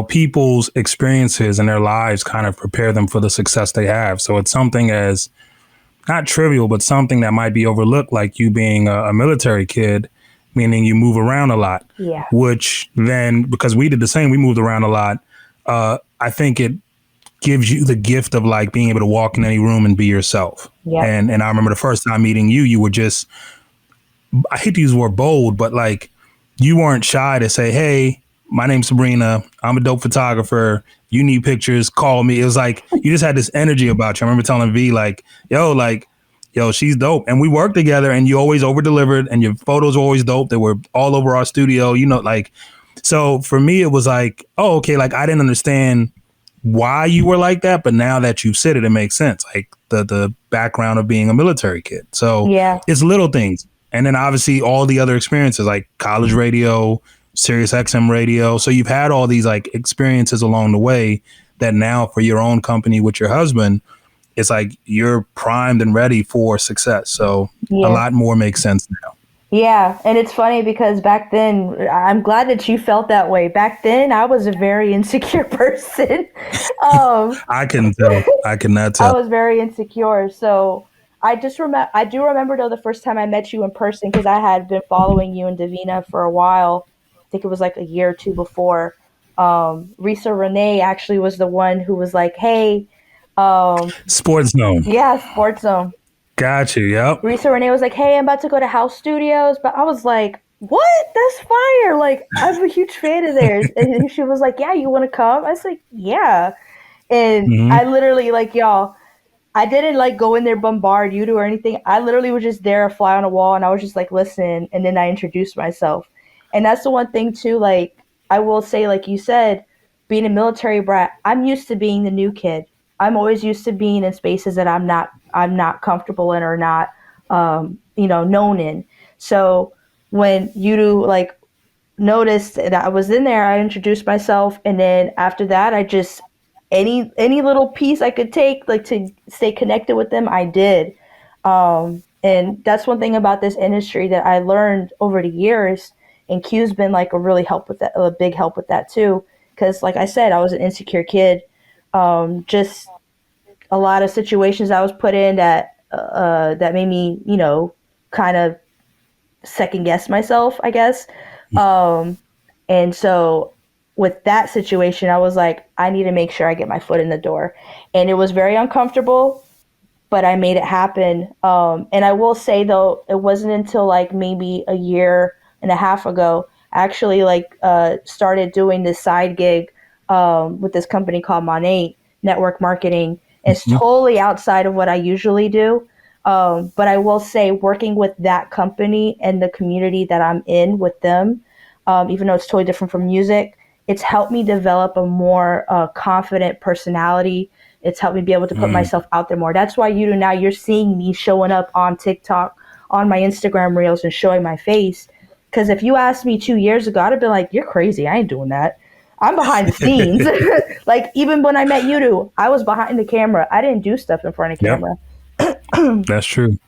people's experiences and their lives kind of prepare them for the success they have. So it's something as not trivial, but something that might be overlooked, like you being a military kid, meaning you move around a lot, Yeah. which then, because we did the same, we moved around a lot. I think it gives you the gift of like being able to walk in any room and be yourself. Yep. And I remember the first time meeting you, you were just, I hate to use the word bold, but like you weren't shy to say, hey, my name's Sabrina. I'm a dope photographer. You need pictures, call me. It was like you just had this energy about you. I remember telling V yo, she's dope. And we worked together and you always over delivered and your photos were always dope. They were all over our studio, like so for me it was like, oh, okay, like I didn't understand why you were like that, but now that you've said it, it makes sense. Like the background of being a military kid. So Yeah. it's little things. And then obviously all the other experiences like college radio, Sirius XM radio. So you've had all these like experiences along the way that now for your own company with your husband, it's like you're primed and ready for success. So a Yeah. lot more makes sense now. Yeah, and it's funny because back then, I'm glad that you felt that way. Back then, I was a very insecure person. um, I can tell. I cannot I tell. was very insecure. So I do remember though the first time I met you in person because I had been following you and Davina for a while. I think it was like a year or two before. Risa Renee actually was the one who was like, "Hey, Sports Zone. yeah, Sports Zone." Got you. Yep. Risa Renee was like, "Hey, I'm about to go to House Studios," but I was like, "What? That's fire! Like, I'm a huge fan of theirs." And she was like, "Yeah, you want to come?" I was like, "Yeah." And Mm-hmm. I literally like y'all. I didn't like go in there bombard you or anything. I literally was just there, a fly on a wall, and I was just like listen. And then I introduced myself, and that's the one thing too. Like I will say, like you said, being a military brat, I'm used to being the new kid. I'm always used to being in spaces that I'm not comfortable in or not known in. So when you do like noticed that I was in there, I introduced myself, and then after that, I just any little piece I could take like to stay connected with them, I did. And that's one thing about this industry that I learned over the years. And Q's been like a really help with that, a big help with that too. Because like I said, I was an insecure kid. Just a lot of situations I was put in that made me, kind of second guess myself, I guess. Um, and so with that situation, I was like, I need to make sure I get my foot in the door. And it was very uncomfortable, but I made it happen. And I will say though, it wasn't until like maybe a year and a half ago, I actually like started doing this side gig with this company called Monate Network Marketing. It's Mm-hmm. totally outside of what I usually do. But I will say, working with that company and the community that I'm in with them, even though it's totally different from music, it's helped me develop a more confident personality. It's helped me be able to put Mm. myself out there more. That's why now you're seeing me showing up on TikTok, on my Instagram reels, and showing my face. Because if you asked me 2 years ago, I'd have been like, "You're crazy. I ain't doing that. I'm behind the scenes." Like even when I met you two, I was behind the camera. I didn't do stuff in front of Yep, camera. that's true.